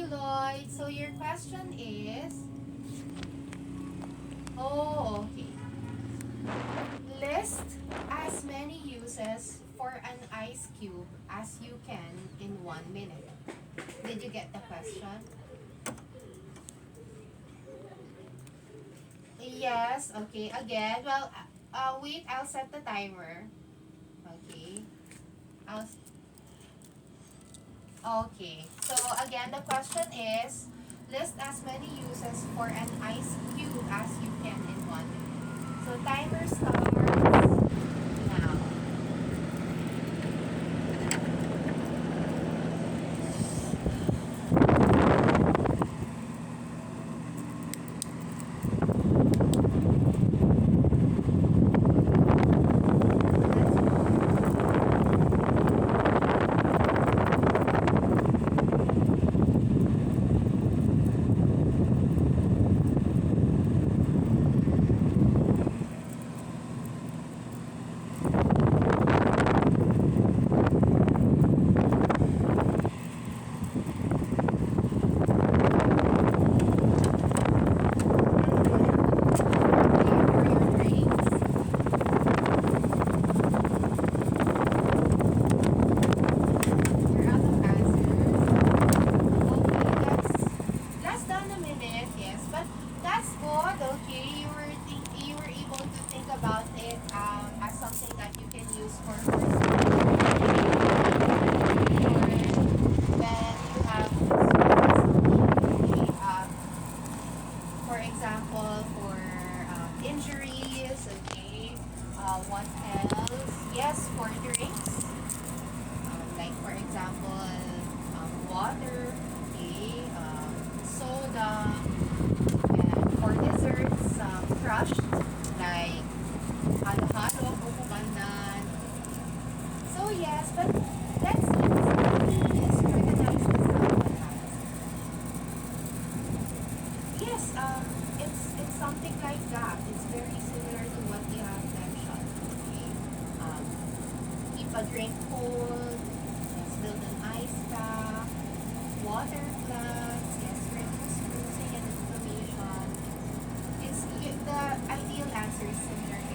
Lloyd. So your question is, oh, okay. List as many uses for an ice cube as you can in 1 minute. Did you get the question? Yes, okay. Again, well, wait, I'll set the timer. Okay. I'll, okay. So again, the question is, list as many uses for an ice cube as you can in 1 minute. So timer starts now. About it as something that you can use for when you have for example, for injuries, okay. What else? Yes, for drinks, like for example, water, okay, soda, and for desserts, crushed, like halo-halo, buko pandan. So yes, but let's scrutinize this one. Yes, it's something like that. It's very similar to what you have mentioned. Okay, um, keep a drink cold. Yes, build an ice pack. Water plants. Yes, reduce bruising and inflammation. The ideal answer is similar to